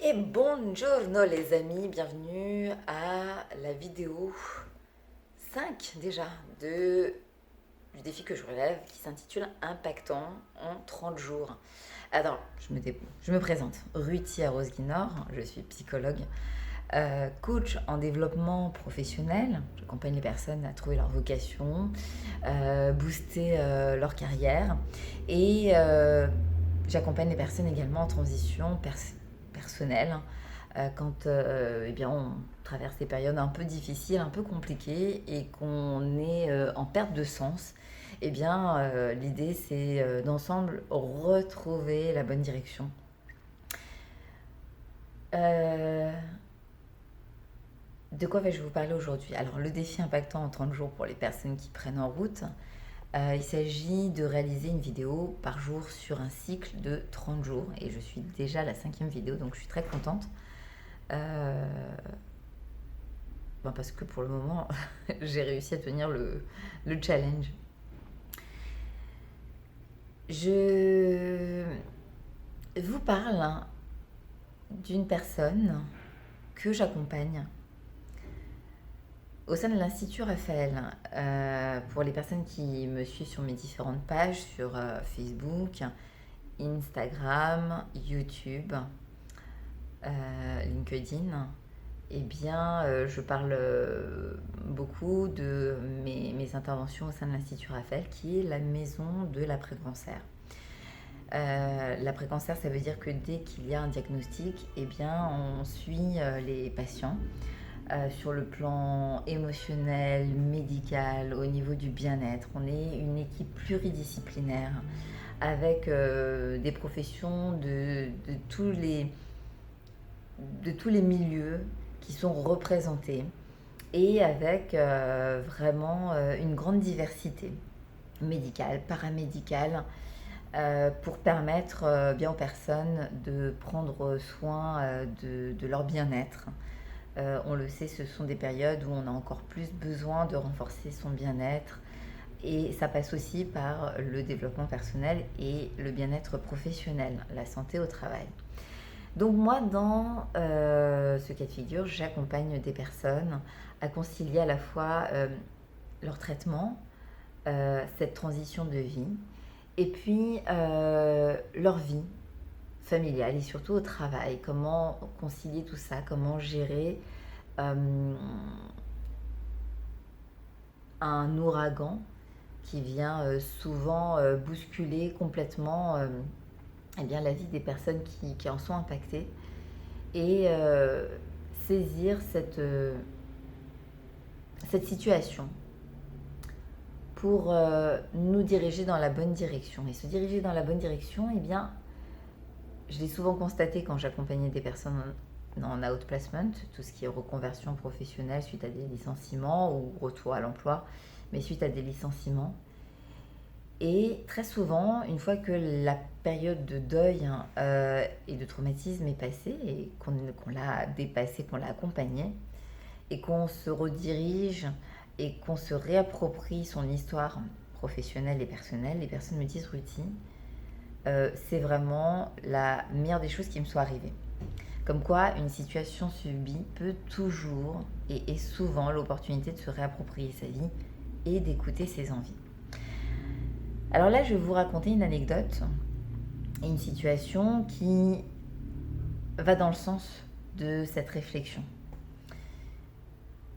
Et buongiorno les amis, bienvenue à la vidéo 5 déjà du défi que je relève qui s'intitule Impactant en 30 jours. Alors, je me présente, Ruti Arros-Guinor, je suis psychologue, coach en développement professionnel. J'accompagne les personnes à trouver leur vocation, booster leur carrière et j'accompagne les personnes également en transition personnelle quand eh bien, on traverse des périodes un peu difficiles, un peu compliquées et qu'on est en perte de sens. Eh bien, l'idée, c'est d'ensemble retrouver la bonne direction. Euh, de quoi vais-je vous parler aujourd'hui? Alors, le défi impactant en 30 jours pour les personnes qui prennent en route, il s'agit de réaliser une vidéo par jour sur un cycle de 30 jours. Et je suis déjà à la 5e vidéo, donc je suis très contente. Euh, parce que pour le moment, j'ai réussi à tenir le challenge. Je vous parle d'une personne que j'accompagne au sein de l'Institut Raphaël. Pour les personnes qui me suivent sur mes différentes pages, sur Facebook, Instagram, YouTube, LinkedIn, eh bien, je parle beaucoup de mes interventions au sein de l'Institut Raphaël, qui est la maison de l'après-cancer. L'après-cancer, ça veut dire que dès qu'il y a un diagnostic, eh bien, on suit les patients sur le plan émotionnel, médical, au niveau du bien-être. On est une équipe pluridisciplinaire avec des professions de tous les milieux qui sont représentés et avec vraiment une grande diversité médicale, paramédicale, pour permettre bien aux personnes de prendre soin de leur bien-être. On le sait, ce sont des périodes où on a encore plus besoin de renforcer son bien-être et ça passe aussi par le développement personnel et le bien-être professionnel, la santé au travail. Donc moi, dans ce cas de figure, j'accompagne des personnes à concilier à la fois leur traitement, cette transition de vie, et puis leur vie familiale et surtout au travail. Comment concilier tout ça, comment gérer un ouragan qui vient souvent bousculer complètement eh bien, la vie des personnes qui en sont impactées et saisir cette situation pour nous diriger dans la bonne direction. Et se diriger dans la bonne direction, eh bien, je l'ai souvent constaté quand j'accompagnais des personnes en outplacement, tout ce qui est reconversion professionnelle suite à des licenciements ou retour à l'emploi, mais suite à des licenciements. Et très souvent, une fois que la période de deuil et de traumatisme est passée et qu'on l'a dépassé, qu'on l'a accompagné, et qu'on se redirige et qu'on se réapproprie son histoire professionnelle et personnelle, les personnes me disent Ruti, c'est vraiment la meilleure des choses qui me soit arrivée. Comme quoi, une situation subie peut toujours et est souvent l'opportunité de se réapproprier sa vie et d'écouter ses envies. Alors là, je vais vous raconter une anecdote et une situation qui va dans le sens de cette réflexion.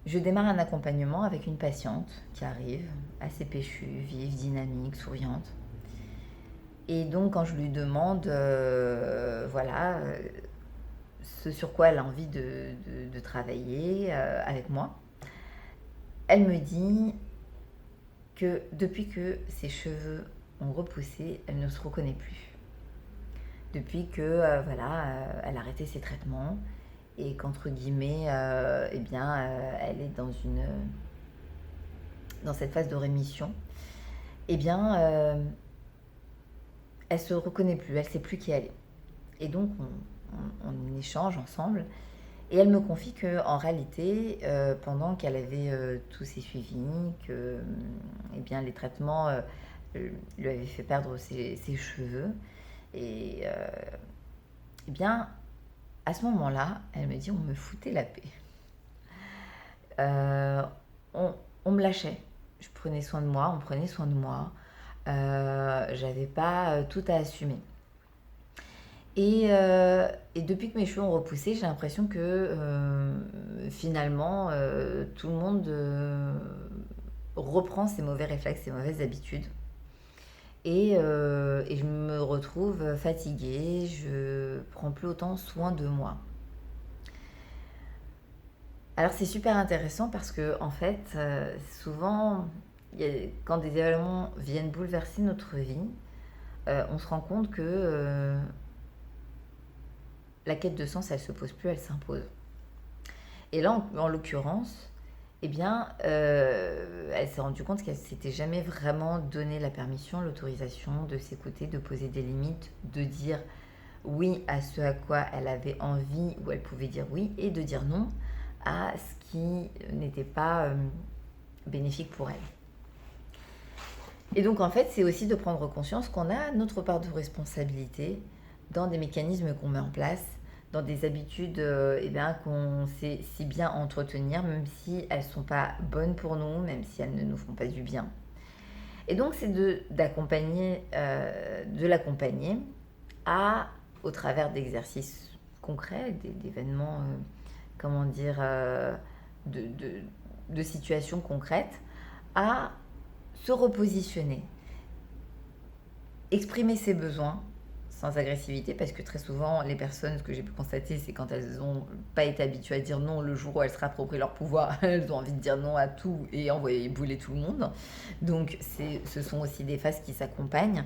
Je démarre un accompagnement avec une patiente qui arrive, assez péchue, vive, dynamique, souriante. Et donc, quand je lui demande, ce sur quoi elle a envie de travailler avec moi, elle me dit que depuis que ses cheveux ont repoussé, elle ne se reconnaît plus. Depuis que, elle a arrêté ses traitements et qu'entre guillemets, elle est dans cette phase de rémission, eh bien, elle se reconnaît plus, elle sait plus qui elle est. Et donc, on échange ensemble. Et elle me confie qu'en réalité, pendant qu'elle avait tous ses suivis, que eh bien, les traitements lui avaient fait perdre ses cheveux, et eh bien, à ce moment-là, elle me dit, on me foutait la paix. Euh, on me lâchait. Je prenais soin de moi, on prenait soin de moi. J'avais pas tout à assumer. Et depuis que mes cheveux ont repoussé, j'ai l'impression que finalement, tout le monde reprend ses mauvais réflexes, ses mauvaises habitudes. Et je me retrouve fatiguée, je prends plus autant soin de moi. Alors c'est super intéressant parce que en fait, souvent, quand des événements viennent bouleverser notre vie, on se rend compte que la quête de sens, elle se pose plus, elle s'impose. Et là, en l'occurrence, eh bien, elle s'est rendue compte qu'elle s'était jamais vraiment donné la permission, l'autorisation de s'écouter, de poser des limites, de dire oui à ce à quoi elle avait envie ou elle pouvait dire oui, et de dire non à ce qui n'était pas bénéfique pour elle. Et donc en fait, c'est aussi de prendre conscience qu'on a notre part de responsabilité dans des mécanismes qu'on met en place, dans des habitudes qu'on sait si bien entretenir, même si elles ne sont pas bonnes pour nous, même si elles ne nous font pas du bien. Et donc c'est de l'accompagner au travers d'exercices concrets, d'événements, de, de, de situations concrètes, à se repositionner, exprimer ses besoins sans agressivité, parce que très souvent, les personnes, ce que j'ai pu constater, c'est quand elles n'ont pas été habituées à dire non le jour où elles se réapproprient leur pouvoir, elles ont envie de dire non à tout et envoyer bouler tout le monde. Donc, ce sont aussi des phases qui s'accompagnent,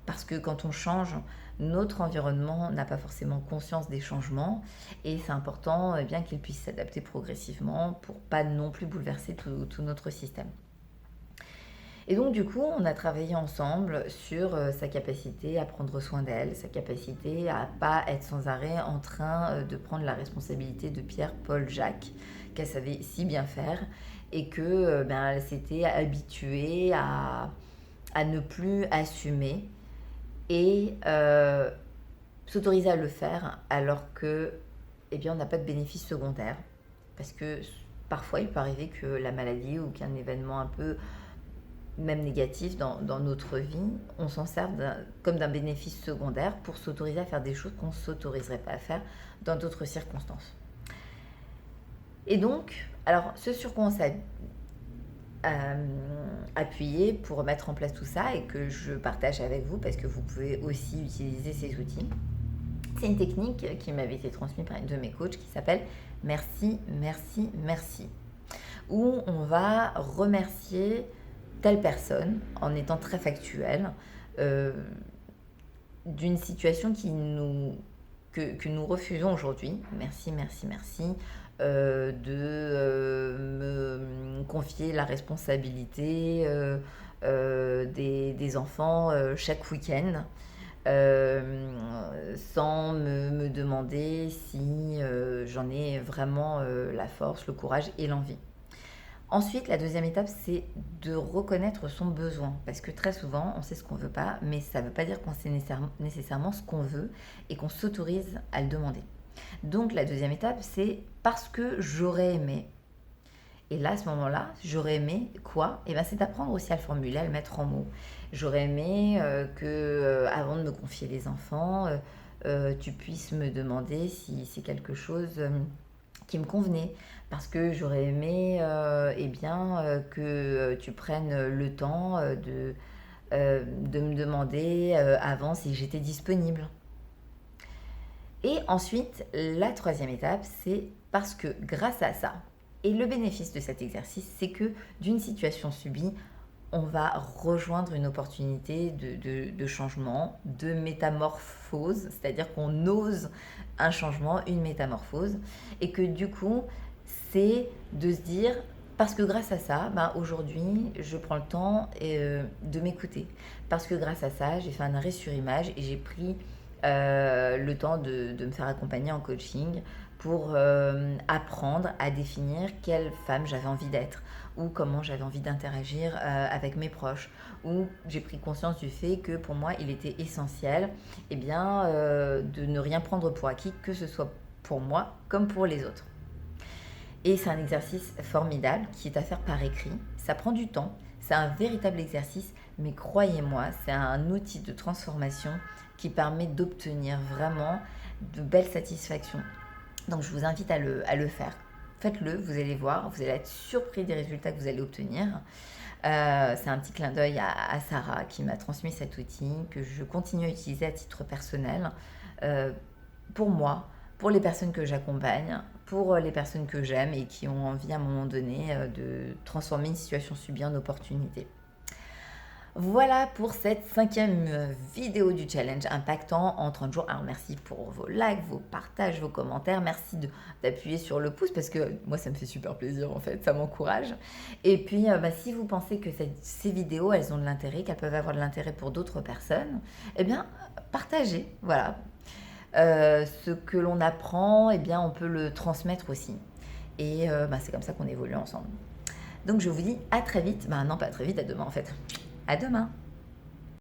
parce que quand on change, notre environnement n'a pas forcément conscience des changements, et c'est important bien qu'il puisse s'adapter progressivement pour pas non plus bouleverser tout notre système. Et donc du coup, on a travaillé ensemble sur sa capacité à prendre soin d'elle, sa capacité à pas être sans arrêt en train de prendre la responsabilité de Pierre, Paul, Jacques, qu'elle savait si bien faire, et que elle s'était habituée à ne plus assumer et s'autoriser à le faire alors que on n'a pas de bénéfice secondaire. Parce que parfois, il peut arriver que la maladie ou qu'un événement un peu même négatif dans notre vie, on s'en sert comme d'un bénéfice secondaire pour s'autoriser à faire des choses qu'on ne s'autoriserait pas à faire dans d'autres circonstances. Et donc, alors ce sur quoi on s'est appuyé pour mettre en place tout ça et que je partage avec vous parce que vous pouvez aussi utiliser ces outils, c'est une technique qui m'avait été transmise par une de mes coachs qui s'appelle Merci, merci, merci, où on va remercier telle personne, en étant très factuel, d'une situation que nous refusons aujourd'hui. Merci, merci, merci. De me confier la responsabilité des enfants chaque week-end, sans me demander si j'en ai vraiment la force, le courage et l'envie. Ensuite, la deuxième étape, c'est de reconnaître son besoin. Parce que très souvent, on sait ce qu'on ne veut pas, mais ça ne veut pas dire qu'on sait nécessairement ce qu'on veut et qu'on s'autorise à le demander. Donc la deuxième étape, c'est parce que j'aurais aimé. Et là, à ce moment-là, j'aurais aimé quoi ? C'est d'apprendre aussi à le formuler, à le mettre en mots. J'aurais aimé que, avant de me confier les enfants, tu puisses me demander si c'est quelque chose qui me convenait, parce que j'aurais aimé que tu prennes le temps de me demander avant si j'étais disponible. Et ensuite, la troisième étape, c'est parce que grâce à ça, et le bénéfice de cet exercice, c'est que d'une situation subie, on va rejoindre une opportunité de changement, de métamorphose, c'est-à-dire qu'on ose un changement, une métamorphose, et que du coup, c'est de se dire, parce que grâce à ça, aujourd'hui, je prends le temps de m'écouter. Parce que grâce à ça, j'ai fait un arrêt sur image et j'ai pris le temps de me faire accompagner en coaching pour apprendre à définir quelle femme j'avais envie d'être ou comment j'avais envie d'interagir avec mes proches. Où j'ai pris conscience du fait que pour moi, il était essentiel de ne rien prendre pour acquis, que ce soit pour moi comme pour les autres. Et c'est un exercice formidable qui est à faire par écrit. Ça prend du temps, c'est un véritable exercice, mais croyez-moi, c'est un outil de transformation qui permet d'obtenir vraiment de belles satisfactions. Donc je vous invite à le faire. Faites-le, vous allez voir, vous allez être surpris des résultats que vous allez obtenir. C'est un petit clin d'œil à Sarah qui m'a transmis cet outil, que je continue à utiliser à titre personnel, pour moi, pour les personnes que j'accompagne, pour les personnes que j'aime et qui ont envie à un moment donné de transformer une situation subie en opportunité. Voilà pour cette 5e vidéo du challenge impactant en 30 jours. Alors merci pour vos likes, vos partages, vos commentaires. Merci d'appuyer sur le pouce parce que moi ça me fait super plaisir en fait, ça m'encourage. Et puis si vous pensez que ces vidéos elles ont de l'intérêt, qu'elles peuvent avoir de l'intérêt pour d'autres personnes, eh bien partagez, voilà. Ce que l'on apprend, eh bien on peut le transmettre aussi. Et c'est comme ça qu'on évolue ensemble. Donc je vous dis à très vite, non pas à très vite, à demain en fait. À demain!